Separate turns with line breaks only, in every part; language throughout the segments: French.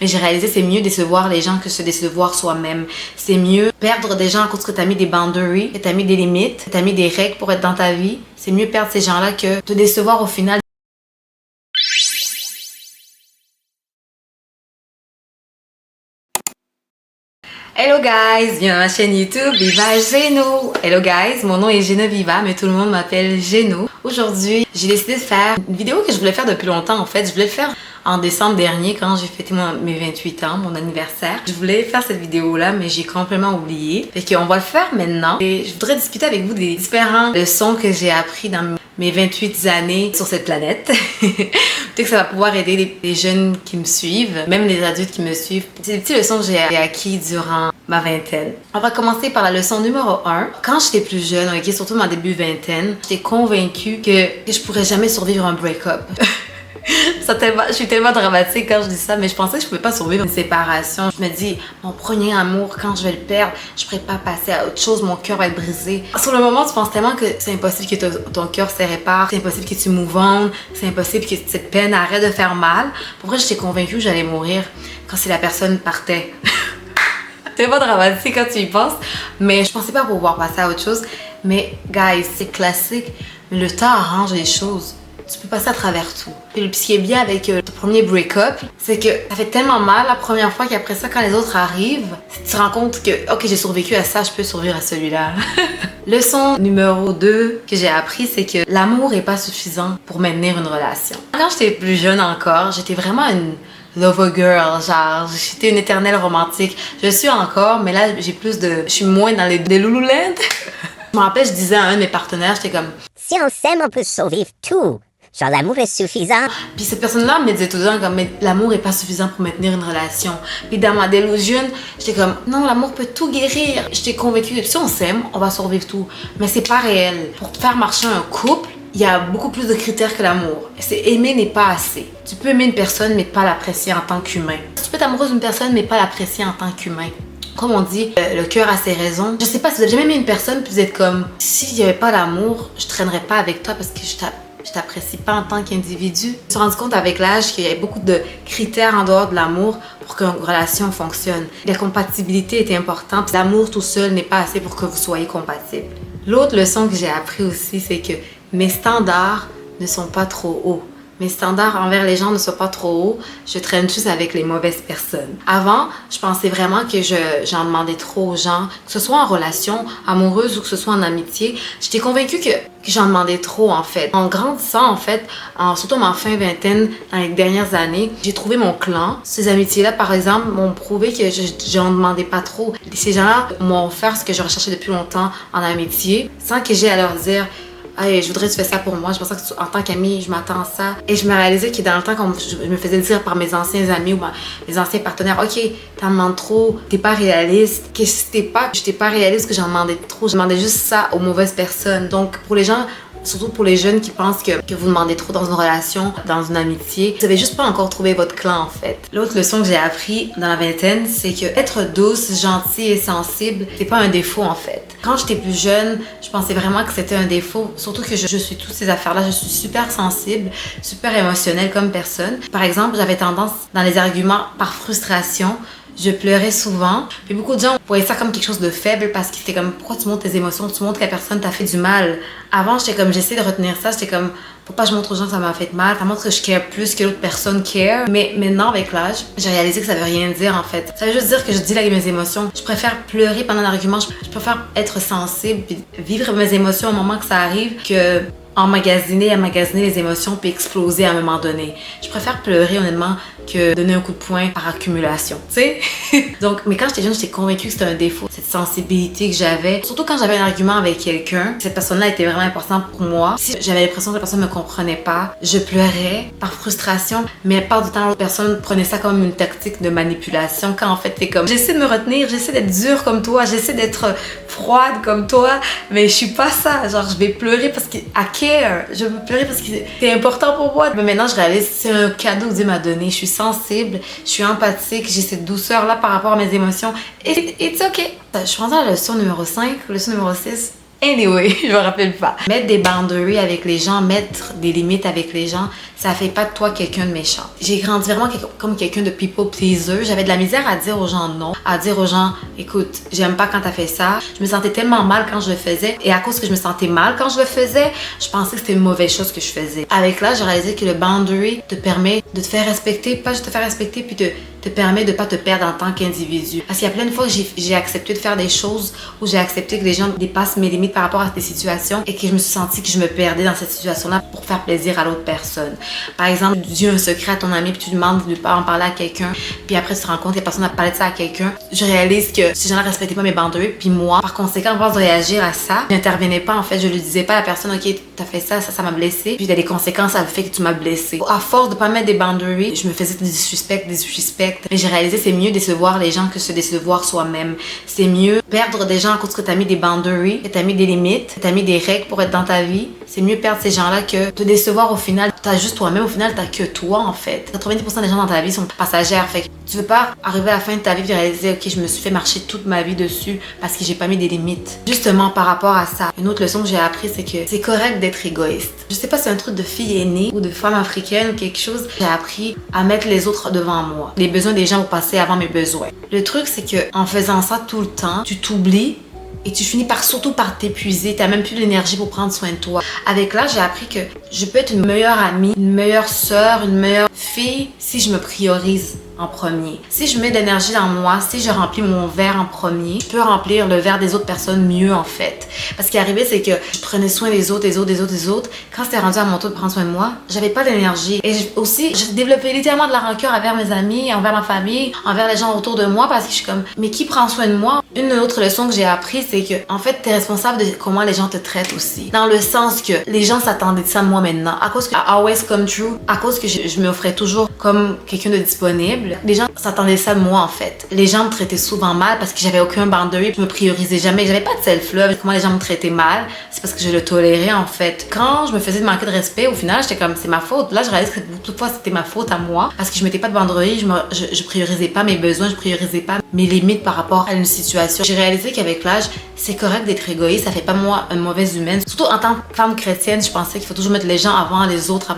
Mais j'ai réalisé c'est mieux décevoir les gens que se décevoir soi-même. C'est mieux perdre des gens à cause que t'as mis des boundaries, que t'as mis des limites, que t'as mis des règles pour être dans ta vie. C'est mieux perdre ces gens-là que te décevoir au final. Hello guys, bienvenue à ma chaîne YouTube Viva Geno. Hello guys, mon nom est Geneviva, mais tout le monde m'appelle Geno. Aujourd'hui, j'ai décidé de faire une vidéo que je voulais faire depuis longtemps en fait. Je voulais le faire en décembre dernier quand j'ai fêté mes 28 ans, mon anniversaire. Je voulais faire cette vidéo-là, mais j'ai complètement oublié. Fait qu'on va le faire maintenant. Et je voudrais discuter avec vous des différentes leçons que j'ai appris dans mes 28 années sur cette planète. Peut-être que ça va pouvoir aider les jeunes qui me suivent, même les adultes qui me suivent. C'est des petites leçons que j'ai acquises durant ma vingtaine. On va commencer par la leçon numéro 1. Quand j'étais plus jeune, ok, surtout dans ma début vingtaine, j'étais convaincue que je pourrais jamais survivre un break-up. Je suis tellement dramatique quand je dis ça, mais je pensais que je pouvais pas survivre une séparation. Je me dis, mon premier amour, quand je vais le perdre, je pourrais pas passer à autre chose, mon cœur va être brisé. Sur le moment, tu penses tellement que c'est impossible que ton cœur se répare, c'est impossible que tu move on, c'est impossible que cette peine arrête de faire mal. Pour vrai, j'étais convaincue que j'allais mourir quand si la personne partait. C'est pas dramatique quand tu y penses, mais je pensais pas pouvoir passer à autre chose. Mais, guys, c'est classique, mais le temps arrange les choses. Tu peux passer à travers tout. Puis ce qui est bien avec ton premier break-up, c'est que ça fait tellement mal la première fois qu'après ça, quand les autres arrivent, tu te rends compte que, ok, j'ai survécu à ça, je peux survivre à celui-là. Leçon numéro 2 que j'ai appris, c'est que l'amour est pas suffisant pour maintenir une relation. Quand j'étais plus jeune encore, j'étais vraiment une lover girl, genre, j'étais une éternelle romantique. Je suis encore, mais là, je suis moins dans les Lululand. Je me rappelle, je disais à un de mes partenaires, j'étais comme,
si on s'aime, on peut survivre tout. Genre, l'amour est suffisant.
Puis cette personne-là me disait tout le temps comme, mais l'amour est pas suffisant pour maintenir une relation. Puis dans ma delusion, j'étais comme, non, l'amour peut tout guérir. J'étais convaincue que si on s'aime, on va survivre tout. Mais c'est pas réel. Pour faire marcher un couple, il y a beaucoup plus de critères que l'amour. C'est aimer n'est pas assez. Tu peux aimer une personne, mais pas l'apprécier en tant qu'humain. Tu peux être amoureuse d'une personne, mais pas l'apprécier en tant qu'humain. Comme on dit, le cœur a ses raisons. Je sais pas si vous avez jamais aimé une personne puis vous êtes comme, s'il n'y avait pas d'amour, je traînerais pas avec toi parce que je t'apprécie pas en tant qu'individu. Je me suis rendu compte avec l'âge qu'il y avait beaucoup de critères en dehors de l'amour pour qu'une relation fonctionne. La compatibilité est importante. L'amour tout seul n'est pas assez pour que vous soyez compatibles. L'autre leçon que j'ai appris aussi, c'est que mes standards ne sont pas trop hauts. Mes standards envers les gens ne sont pas trop hauts. Je traîne juste avec les mauvaises personnes. Avant, je pensais vraiment que j'en demandais trop aux gens, que ce soit en relation amoureuse ou que ce soit en amitié. J'étais convaincue que j'en demandais trop en fait. En grandissant en fait, surtout en fin vingtaine, dans les dernières années, j'ai trouvé mon clan. Ces amitiés-là, par exemple, m'ont prouvé que j'en demandais pas trop. Ces gens-là m'ont offert ce que je recherchais depuis longtemps en amitié, sans que j'aie à leur dire, hey, je voudrais que tu fasses ça pour moi. Je pensais que en tant qu'amie, je m'attends à ça. Et je me réalisais que dans le temps, quand je me faisais dire par mes anciens amis ou mes anciens partenaires, ok, t'en demandes trop, t'es pas réaliste. Que j'étais pas réaliste, que j'en demandais trop. Je demandais juste ça aux mauvaises personnes. Donc, pour les gens, surtout pour les jeunes qui pensent que vous demandez trop dans une relation, dans une amitié, vous avez juste pas encore trouvé votre clan en fait. L'autre leçon que j'ai appris dans la vingtaine, c'est que être douce, gentille et sensible, c'est pas un défaut en fait. Quand j'étais plus jeune, je pensais vraiment que c'était un défaut. Surtout que je suis toutes ces affaires-là, je suis super sensible, super émotionnelle comme personne. Par exemple, j'avais tendance dans les arguments par frustration. Je pleurais souvent. Puis beaucoup de gens voyaient ça comme quelque chose de faible parce que c'était comme, pourquoi tu montres tes émotions? Tu montres que la personne t'a fait du mal. Avant, j'étais comme, j'essayais de retenir ça. J'étais comme, faut pas que je montre aux gens que ça m'a fait mal. Ça montre que je care plus que l'autre personne care. Mais maintenant, avec l'âge, j'ai réalisé que ça veut rien dire en fait. Ça veut juste dire que je dis là mes émotions. Je préfère pleurer pendant l'argument. Je préfère être sensible puis vivre mes émotions au moment que ça arrive que emmagasiner les émotions puis exploser à un moment donné. Je préfère pleurer honnêtement que donner un coup de poing par accumulation, tu sais. Donc, mais quand j'étais jeune, j'étais convaincue que c'était un défaut, cette sensibilité que j'avais. Surtout quand j'avais un argument avec quelqu'un, cette personne-là était vraiment importante pour moi. Si j'avais l'impression que la personne me comprenait pas, je pleurais par frustration, mais la part du temps, l'autre personne prenait ça comme une tactique de manipulation quand en fait t'es comme, j'essaie de me retenir, j'essaie d'être dure comme toi, j'essaie d'être froide comme toi, mais je suis pas ça. Genre, je vais pleurer parce que I care. Je veux pleurer parce que c'est important pour moi. Mais maintenant, je réalise que c'est un cadeau que Dieu m'a donné. Je suis sensible, je suis empathique, j'ai cette douceur-là par rapport à mes émotions. Et it's ok. Je suis rendue à la leçon numéro 5, leçon numéro 6. Anyway, je me rappelle pas. Mettre des boundaries avec les gens, mettre des limites avec les gens, ça fait pas de toi quelqu'un de méchant. J'ai grandi vraiment comme quelqu'un de people pleaser. J'avais de la misère à dire aux gens non, à dire aux gens, écoute, j'aime pas quand t'as fait ça. Je me sentais tellement mal quand je le faisais. Et à cause que je me sentais mal quand je le faisais, je pensais que c'était une mauvaise chose que je faisais. Avec là, j'ai réalisé que le boundary te permet de te faire respecter, pas juste te faire respecter, puis te permet de pas te perdre en tant qu'individu. Parce qu'il y a plein de fois que j'ai accepté de faire des choses où j'ai accepté que les gens dépassent mes limites par rapport à des situations et que je me suis sentie que je me perdais dans cette situation-là pour faire plaisir à l'autre personne. Par exemple, tu dis un secret à ton ami puis tu demandes de ne pas en parler à quelqu'un puis après tu te rends compte que la personne a parlé de ça à quelqu'un. Je réalise que ces gens-là respectaient pas mes boundaries puis moi, par conséquent, avant de réagir à ça, j'intervenais pas en fait, je lui disais pas à la personne, ok, t'as fait ça m'a blessé puis il y a des conséquences à le fait que tu m'as blessé. À force de pas mettre des boundaries, je me faisais des suspects. Mais j'ai réalisé c'est mieux décevoir les gens que se décevoir soi-même. C'est mieux perdre des gens à cause que t'as mis des boundaries, que t'as mis des limites, que t'as mis des règles pour être dans ta vie. C'est mieux perdre ces gens-là que te décevoir au final. T'as juste toi-même, au final t'as que toi en fait. 90% des gens dans ta vie sont passagères. Fait que tu veux pas arriver à la fin de ta vie et réaliser ok, je me suis fait marcher toute ma vie dessus parce que j'ai pas mis des limites. Justement par rapport à ça, une autre leçon que j'ai appris c'est que c'est correct d'être égoïste. Je sais pas si c'est un truc de fille aînée ou de femme africaine ou quelque chose. J'ai appris à mettre les autres devant moi. Les besoins des gens vont passer avant mes besoins. Le truc c'est que en faisant ça tout le temps, tu t'oublies et tu finis surtout par t'épuiser. T'as même plus l'énergie pour prendre soin de toi. Avec là, j'ai appris que je peux être une meilleure amie, une meilleure sœur, une meilleure fille si je me priorise en premier. Si je mets de l'énergie dans moi, si je remplis mon verre en premier, je peux remplir le verre des autres personnes mieux en fait. Parce qu'il arrivait, c'est que je prenais soin des autres. Quand c'était rendu à mon tour de prendre soin de moi, j'avais pas d'énergie. Et aussi, j'ai développé littéralement de la rancœur envers mes amis, envers ma famille, envers les gens autour de moi parce que je suis comme, mais qui prend soin de moi? Une autre leçon que j'ai appris, c'est que en fait, t'es responsable de comment les gens te traitent aussi. Dans le sens que les gens s'attendaient de ça de moi maintenant. À cause que I always come true, à cause que je m'offrais toujours comme quelqu'un de disponible, les gens s'attendaient ça de moi en fait. Les gens me traitaient souvent mal parce que j'avais aucun boundary, je me priorisais jamais, j'avais pas de self-love. Comment les gens me traitaient mal, c'est parce que je le tolérais en fait. Quand je me faisais manquer de respect, au final, j'étais comme c'est ma faute. Là, je réalise que beaucoup de fois c'était ma faute à moi parce que je mettais pas de boundary, je priorisais pas mes besoins, je priorisais pas mes limites par rapport à une situation. J'ai réalisé qu'avec l'âge, c'est correct d'être égoïste, ça fait pas moi une mauvaise humaine. Surtout en tant que femme chrétienne, je pensais qu'il faut toujours mettre les gens avant les autres.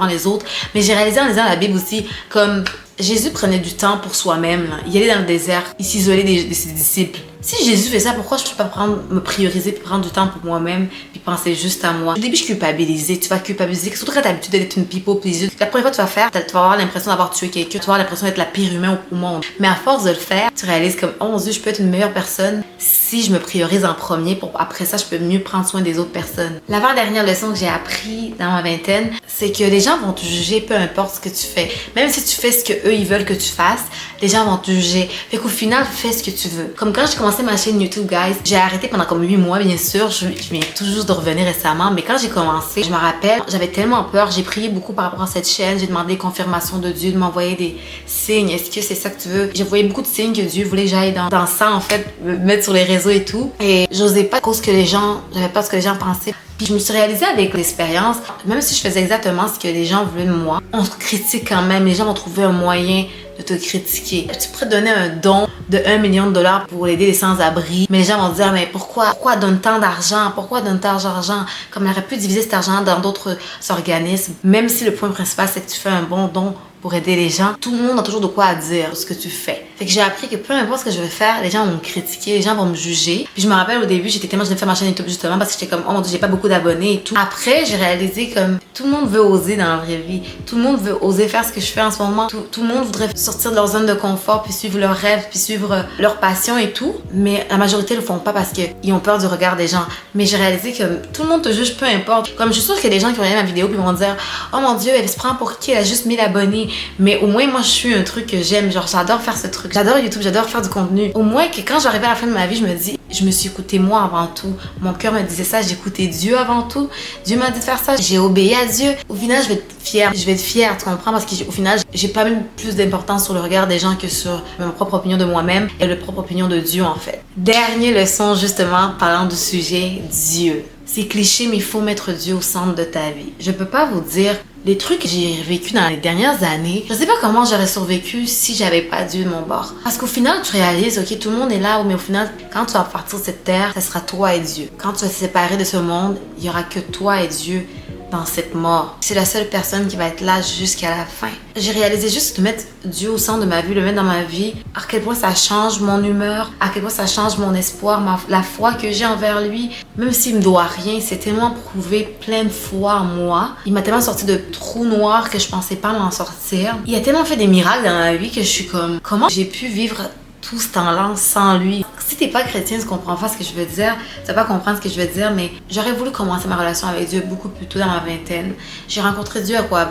Mais j'ai réalisé en lisant la Bible aussi, comme Jésus prenait du temps pour soi-même. Il allait dans le désert, il s'isolait de ses disciples. Si Jésus fait ça, pourquoi je peux pas me prioriser puis prendre du temps pour moi-même puis penser juste à moi? Au début, je culpabilisais. Tu vas culpabiliser. Surtout quand t'as l'habitude d'être une people pleaser. La première fois que tu vas faire, tu vas avoir l'impression d'avoir tué quelqu'un. Tu vas avoir l'impression d'être la pire humaine au monde. Mais à force de le faire, tu réalises comme, oh mon Dieu, je peux être une meilleure personne si je me priorise en premier pour après ça, je peux mieux prendre soin des autres personnes. L'avant-dernière leçon que j'ai appris dans ma vingtaine, c'est que les gens vont te juger peu importe ce que tu fais. Même si tu fais ce que eux ils veulent que tu fasses, les gens vont te juger. Fait qu'au final, fais ce que tu veux. Comme quand j'ai commencé ma chaîne YouTube, guys, j'ai arrêté pendant comme 8 mois, bien sûr. Je viens tout juste de revenir récemment, mais quand j'ai commencé, je me rappelle, j'avais tellement peur. J'ai prié beaucoup par rapport à cette chaîne. J'ai demandé confirmation de Dieu, de m'envoyer des signes. Est-ce que c'est ça que tu veux? J'ai voyé beaucoup de signes que Dieu voulait que j'aille dans ça, en fait, me mettre sur les réseaux et tout. Et j'osais pas à cause que j'avais pas ce que les gens pensaient. Puis je me suis réalisée avec l'expérience, même si je faisais exactement ce que les gens voulaient de moi, on se critique quand même. Les gens vont trouver un moyen de te critiquer. Tu pourrais donner un don de 1 million de dollars pour aider les sans-abri, mais les gens vont dire, mais pourquoi donne tant d'argent? Pourquoi donne tant d'argent? Comme il aurait pu diviser cet argent dans d'autres organismes, même si le point principal, c'est que tu fais un bon don pour aider les gens. Tout le monde a toujours de quoi à dire ce que tu fais. Fait que j'ai appris que peu importe ce que je vais faire, les gens vont me critiquer, les gens vont me juger. Puis je me rappelle au début, j'étais tellement je devais faire ma chaîne YouTube justement parce que j'étais comme, oh mon Dieu, j'ai pas beaucoup d'abonnés et tout. Après, j'ai réalisé comme tout le monde veut oser dans la vraie vie. Tout le monde veut oser faire ce que je fais en ce moment. Tout le monde voudrait sortir de leur zone de confort puis suivre leurs rêves puis suivre leur passion et tout. Mais la majorité le font pas parce qu'ils ont peur du regard des gens. Mais j'ai réalisé que tout le monde te juge peu importe. Comme je suis sûre qu'il y a des gens qui vont regarder ma vidéo puis vont dire, oh mon Dieu, elle se prend pour qui? Elle a juste 1000 abonnés. Mais au moins, moi, je suis un truc que j'aime. Genre, j'adore faire ce truc. J'adore YouTube, j'adore faire du contenu. Au moins, que quand j'arrivais à la fin de ma vie, je me dis, je me suis écoutée moi avant tout. Mon cœur me disait ça, j'écoutais Dieu avant tout. Dieu m'a dit de faire ça, j'ai obéi à Dieu. Au final, je vais être fière. Je vais être fière, tu comprends? Parce qu'au final, j'ai pas mis plus d'importance sur le regard des gens que sur ma propre opinion de moi-même et la propre opinion de Dieu, en fait. Dernière leçon, justement, parlant du sujet, Dieu. C'est cliché, mais il faut mettre Dieu au centre de ta vie. Je peux pas vous dire Les trucs que j'ai vécu dans les dernières années, je sais pas comment j'aurais survécu si j'avais pas Dieu de mon bord. Parce qu'au final, tu réalises, ok, tout le monde est là, mais au final, quand tu vas partir de cette terre, ça sera toi et Dieu. Quand tu vas te séparer de ce monde, il y aura que toi et Dieu dans cette mort. C'est la seule personne qui va être là jusqu'à la fin. J'ai réalisé juste de mettre Dieu au centre de ma vie, le mettre dans ma vie, à quel point ça change mon humeur, à quel point ça change mon espoir, la foi que j'ai envers lui. Même s'il me doit rien, c'est tellement prouvé plein de fois en moi. Il m'a tellement sorti de trous noirs que je pensais pas m'en sortir. Il a tellement fait des miracles dans ma vie que je suis comme, comment j'ai pu vivre tout ce temps-là sans lui? Si t'es pas chrétien, tu comprends pas ce que je veux dire, tu vas pas comprendre ce que je veux dire, mais j'aurais voulu commencer ma relation avec Dieu beaucoup plus tôt dans ma vingtaine. J'ai rencontré Dieu à quoi,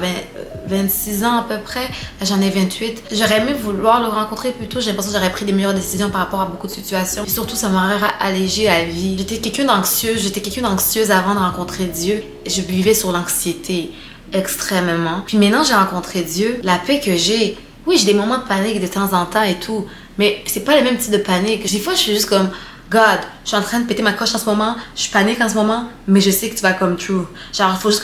26 ans à peu près, là, j'en ai 28. J'aurais aimé vouloir le rencontrer plus tôt, j'ai l'impression que j'aurais pris des meilleures décisions par rapport à beaucoup de situations. Et surtout, ça m'aurait allégé la vie. J'étais quelqu'un d'anxieuse avant de rencontrer Dieu. Je vivais sur l'anxiété extrêmement. Puis maintenant, j'ai rencontré Dieu, la paix que j'ai. Oui, j'ai des moments de panique de temps en temps et tout, mais c'est pas le même type de panique. Des fois, je suis juste comme, God, je suis en train de péter ma coche en ce moment, je panique en ce moment, mais je sais que tu vas come true. Genre, il faut juste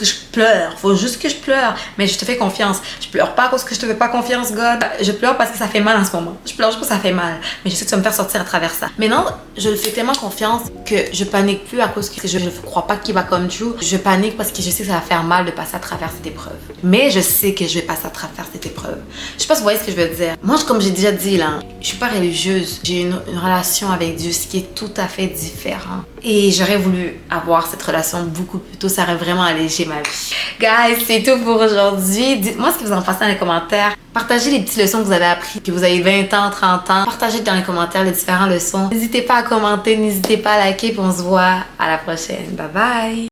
que je pleure, mais je te fais confiance. Je pleure pas parce que je te fais pas confiance, God. Je pleure parce que ça fait mal en ce moment. Je pleure juste parce que ça fait mal, mais je sais que tu vas me faire sortir à travers ça. Maintenant, je le fais tellement confiance que je panique plus à cause que je ne crois pas qu'il va come true. Je panique parce que je sais que ça va faire mal de passer à travers cette épreuve. Mais je sais que je vais passer à travers cette épreuve. Je sais pas si vous voyez ce que je veux dire. Moi, comme j'ai déjà dit là, je suis pas religieuse. J'ai une relation avec Dieu, ce qui est tout à fait différent. Et j'aurais voulu avoir cette relation beaucoup plus tôt. Ça aurait vraiment allégé ma vie. Guys, c'est tout pour aujourd'hui. Dites-moi ce que vous en pensez dans les commentaires. Partagez les petites leçons que vous avez apprises, que vous avez 20 ans, 30 ans. Partagez dans les commentaires les différentes leçons. N'hésitez pas à commenter, n'hésitez pas à liker, puis on se voit à la prochaine. Bye bye!